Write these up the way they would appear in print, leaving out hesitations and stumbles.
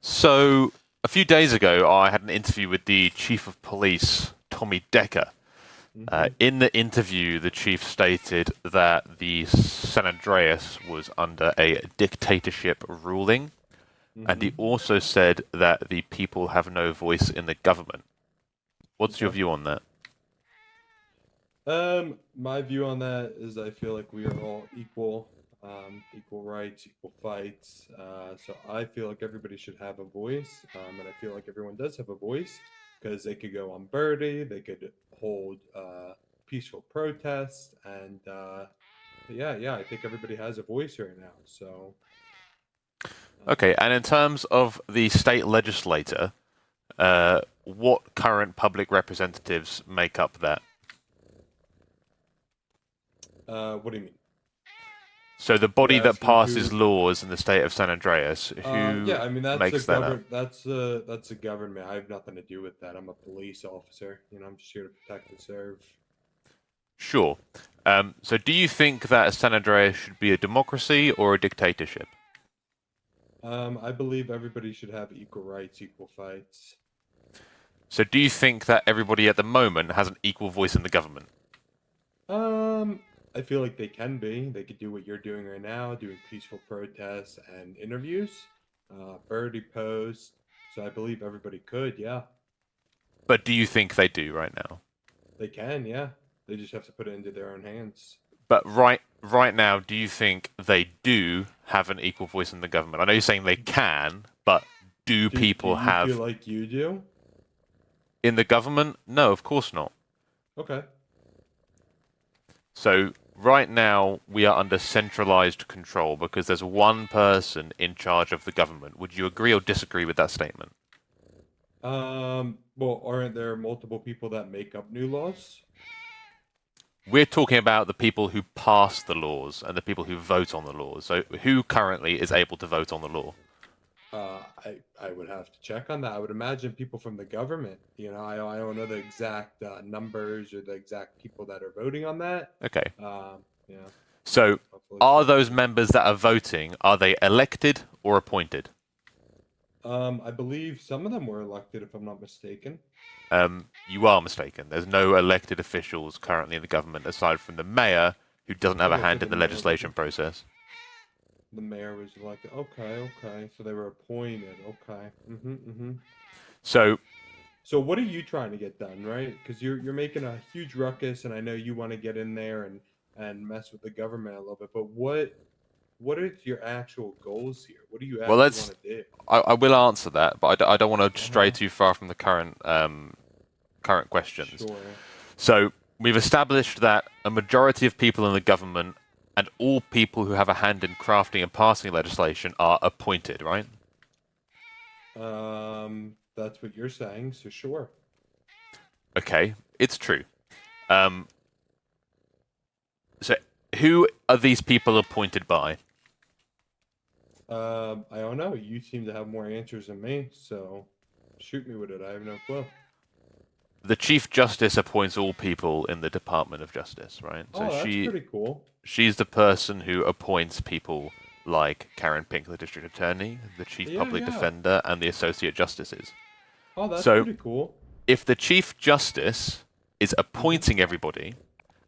So, a few days ago, I had an interview with the Chief of Police, Tommy Decker. Hmm. In the interview, the chief stated that the San Andreas was under a dictatorship ruling, and he Hmm. also said that the people have no voice in the government. What's your Okay. view on that? My view on that is I feel like we are all equal, equal rights, equal fights. So I feel like everybody should have a voice, and I feel like everyone does have a voice because they could go on Birdie, they could hold peaceful protests, and yeah, I think everybody has a voice right now. So Okay, um, and in terms of the state legislature, what current public representatives make up that? what do you mean? So the You're body that asking passes who? laws in the state of San Andreas, Yeah, who I mean that's a makes that up? govern that's a government. I have nothing to do with that. I'm a police officer. I'm just here to protect and serve. Sure. So do you think that San Andreas should be a democracy or a dictatorship? I believe everybody should have equal rights, equal fights. So do you think that everybody at the moment has an equal voice in the government? Um, I feel like they can be. They could do what you're doing right now, doing peaceful protests and interviews, birdie posts. So I believe everybody could. Yeah, But do you think they do right now? they can. Yeah, they just have to put it into their own hands. But right now, do you think they do have an equal voice in the government? I know you're saying they can, but do Do people you feel have like you do? in the government? No, of course not. Okay. So right now we are under centralized control because there's one person in charge of the government. Would you agree or disagree with that statement? Well, aren't there multiple people that make up new laws? We're talking about the people who pass the laws and the people who vote on the laws. So who currently is able to vote on the law? I would have to check on that. I would imagine people from the government. I don't know the exact numbers or the exact people that are voting on that. Okay. Yeah, So hopefully are check those on that. members that are voting, are they elected or appointed? I believe some of them were elected, if I'm not mistaken. You are mistaken. There's no elected officials currently in the government aside from the mayor, who doesn't have a Okay, so hand the in the mayor was legislation process. elected. Okay. So they were appointed. Okay. Mm-hmm. So So what are you trying to get done, right? Because you're making a huge ruckus, and I know you want to get in there and mess with the government a little bit. But what are your actual goals here? What do you well, actually let's. want to do? I will answer that, but I don't want to stray Uh-huh. too far from the current questions. Sure. So we've established that a majority of people in the government and all people who have a hand in crafting and passing legislation are appointed, right? That's what you're saying, so sure. Okay, it's true. Um, so who are these people appointed by? I don't know. You seem to have more answers than me, so shoot me with it. I have no clue. The Chief Justice appoints all people in the Department of Justice, right? So Oh, that's pretty cool. she's the person who appoints people like Karen Pink, the District Attorney, the Chief Yeah, Public yeah. Defender, and the Associate Justices. Oh, that's So pretty cool. if the Chief Justice is Mm-hmm. appointing everybody,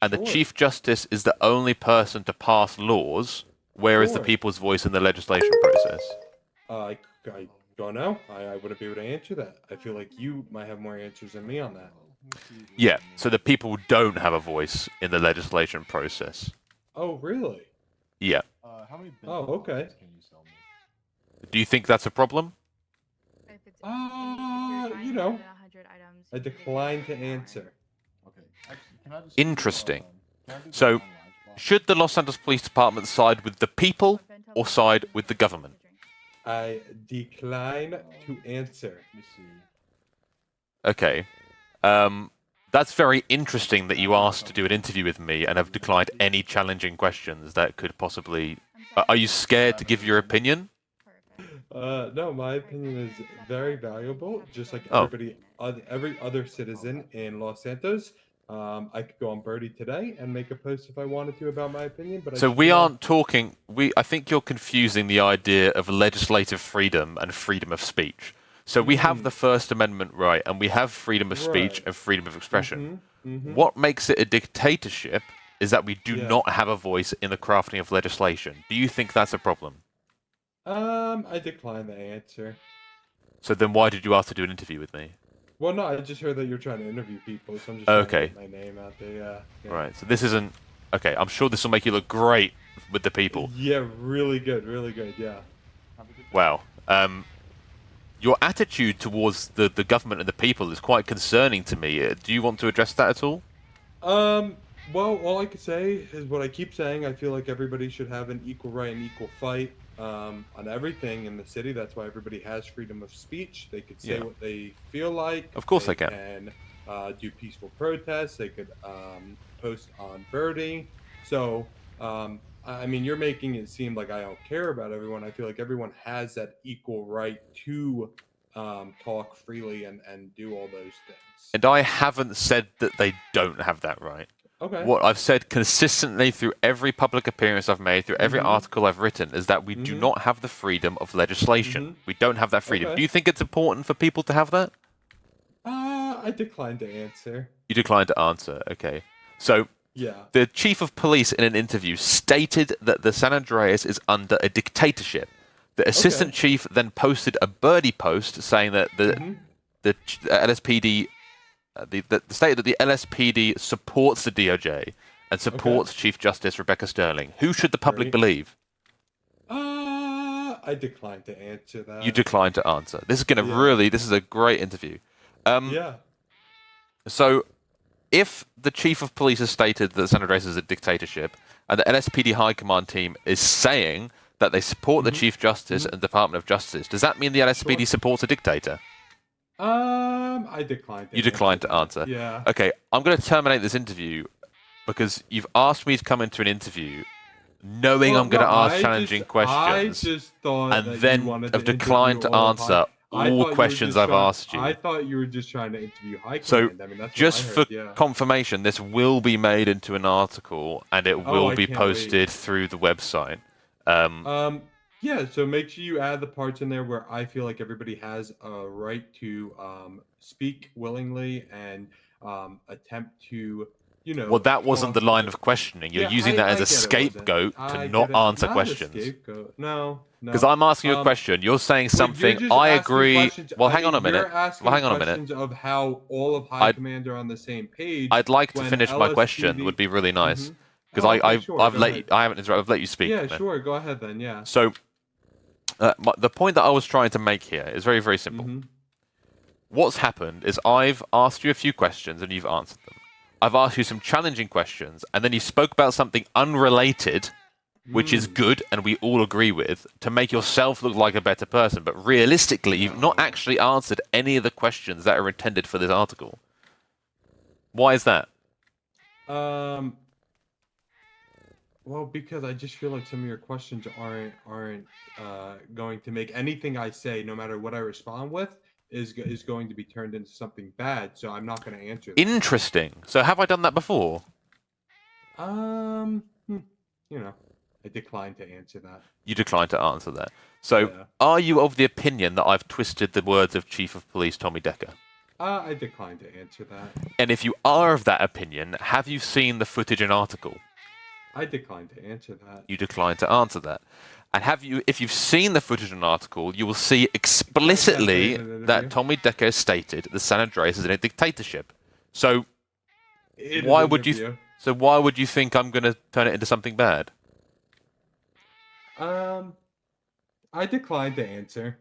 and the Sure. Chief Justice is the only person to pass laws, where is the Sure. people's voice in the legislation process? I don't know. I wouldn't be able to answer that. I feel like you might have more answers than me on that. Yeah, so the people don't have a voice in the legislation process. Oh, really? Yeah. Oh, okay. Do you think that's a problem? You know, I decline to answer. Interesting. So, should the Los Santos Police Department side with the people or side with the government? I decline to answer. Okay. Um, that's very interesting that you asked to do an interview with me and have declined any challenging questions that could possibly. Are you scared to give your opinion? No, my opinion is very valuable, just like Oh, every other citizen in Los Santos. I could go on Birdie today and make a post if I wanted to about my opinion, but I So choose we not. aren't talking. I think you're confusing the idea of legislative freedom and freedom of speech. So we have the Mm, First Amendment right, and we have freedom of speech right. and freedom of expression. Mm-hmm. Mm-hmm. What makes it a dictatorship is that we do Yeah. not have a voice in the crafting of legislation. Do you think that's a problem? I decline the answer. So then why did you ask to do an interview with me? Well, no, I just heard that you're trying to interview people, so I'm just trying to Okay, get my name out there. Yeah, yeah. right. So this isn't. Okay, I'm sure this will make you look great with the people. Yeah, really good, really good. Yeah. Wow. Your attitude towards the government and the people is quite concerning to me. Do you want to address that at all? Well, all I could say is what I keep saying. I feel like everybody should have an equal right and equal fight on everything in the city. That's why everybody has freedom of speech. They could say Yeah, what they feel like. of course They I can. can do peaceful protests. They could post on birding. So, I mean, you're making it seem like I don't care about everyone. I feel like everyone has that equal right to talk freely and do all those things. And I haven't said that they don't have that right. Okay. What I've said consistently through every public appearance I've made, through every Mm-hmm. article I've written, is that we do Mm-hmm. not have the freedom of legislation. Mm-hmm. We don't have that freedom. Do Okay. you think it's important for people to have that? I declined to answer. You declined to answer. Okay. So, Yeah. the chief of police in an interview stated that the San Andreas is under a dictatorship. The Okay. assistant chief then posted a birdie post saying that Mm-hmm. the LSPD, the stated that the LSPD supports the DOJ and Okay. supports Chief Justice Rebecca Sterling. Who should the public Great. believe? I declined to answer You that. declined to answer. This is going to Yeah. really. This is a great interview. Um, Yeah. so if the chief of police has stated that San Andreas is a dictatorship, and the LSPD High Command team is saying that they support the Mm-hmm. Chief Justice Mm-hmm. and Department of Justice, does that mean the LSPD Sure. supports a dictator? I declined to You answer declined to that. answer. Yeah. Okay, I'm going to terminate this interview because you've asked me to come into an interview knowing Well, I'm no, going to ask challenging I questions just thought and that you then wanted have to interview declined to all of high. answer I all thought you were questions just I've trying. asked I you. thought you were just trying to interview high So, command. I mean, that's what I just heard. for Yeah. confirmation, this will be made into an article and it Oh, will I be can't wait. posted through the website. Um, Yeah, so make sure you add the parts in there where I feel like everybody has a right to speak willingly and attempt to, well, that wasn't talk the line as of questioning. You're yeah, using that as I a get it wasn't. scapegoat to I not get it. answer Not a questions. scapegoat. No, Because no. I'm asking you a Um, question, you're saying but you're something. just I asking agree. questions. Well, I hang on a mean, minute. you're Well, asking hang on a minute. questions of how all of High I'd Command are on the same page I'd like to when finish my question. Would LSPD. be really nice. Mm-hmm. Because Oh, okay, sure. I've Go let you, ahead. I haven't interrupted. I've let you speak. Yeah, Man. sure. Go ahead then. Yeah. So the point that I was trying to make here is very very simple. Mm-hmm. What's happened is I've asked you a few questions and you've answered them. I've asked you some challenging questions and then you spoke about something unrelated, which is Mm. good and we all agree with, to make yourself look like a better person. But realistically, you've not No. actually answered any of the questions that are intended for this article. Why is that? Um. Well, because I just feel like some of your questions aren't going to make anything I say, no matter what I respond with, is going to be turned into something bad. So I'm not going to answer them. Interesting. So have I done that before? Um. hmm, You know, I declined to answer that. You declined to answer that. So Yeah. are you of the opinion that I've twisted the words of Chief of Police Tommy Decker? I declined to answer that. And if you are of that opinion, have you seen the footage and article? I declined to answer that. You declined to answer that. And have you, if you've seen the footage and article, you will see explicitly in an interview. that Tommy Decker stated that San Andreas is in a dictatorship. So In why an would you? interview. So why would you think I'm going to turn it into something bad? Um. I declined to answer.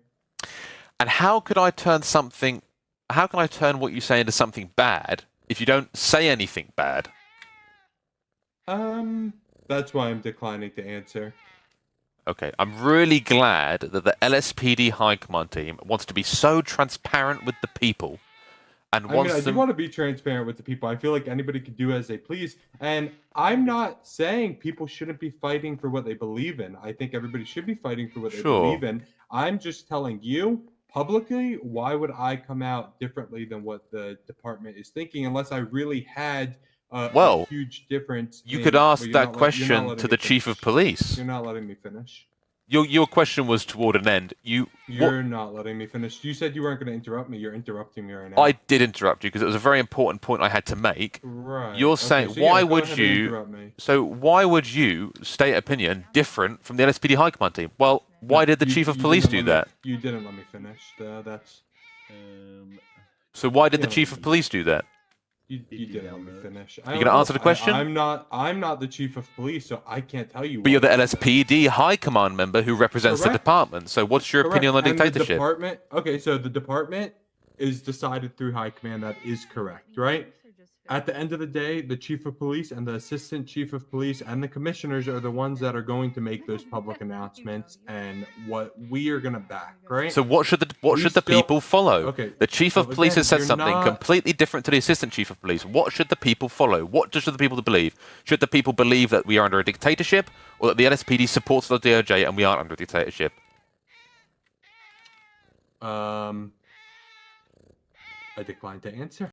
And how could I turn something? How can I turn what you say into something bad if you don't say anything bad? That's why I'm declining to answer. Okay, I'm really glad that the LSPD High Command team wants to be so transparent with the people and I mean, wants I do them. want to be transparent with the people. I feel like anybody can do as they please. And I'm not saying people shouldn't be fighting for what they believe in. I think everybody should be fighting for what they Sure. believe in. I'm just telling you, publicly, why would I come out differently than what the department is thinking unless I really had a Well, huge difference you could in. Well, ask that you're not question letting to me the chief of finish. police. You're not letting me finish. Your question was toward an end. You're not letting me finish. You said you weren't going to interrupt me. You're interrupting me right now. I did interrupt you because it was a very important point I had to make. Right. You're Okay, saying so yeah, why go would ahead and you? interrupt me. So why would you state opinion different from the LSPD High Command team? Well, No, why did the chief of police do that? You didn't let me finish. That's. So why did the Yeah, chief of police do that? You didn't let me finish. You gonna answer the question? I'm not the chief of police, so I can't tell you. But you're the what to do. LSPD High Command member who represents the Correct. department. So what's your Correct. opinion on the And the dictatorship? department. Okay, so the department is decided through high command. That is correct, right? At the end of the day, the chief of police and the assistant chief of police and the commissioners are the ones that are going to make those public announcements and what we are going to back, right? So what should the people follow? Okay, The chief so of police again, has said you're something not- completely different to the assistant chief of police. What should the people follow? What should the people believe? Should the people believe that we are under a dictatorship, or that the LSPD supports the DOJ and we aren't under a dictatorship? I decline to answer.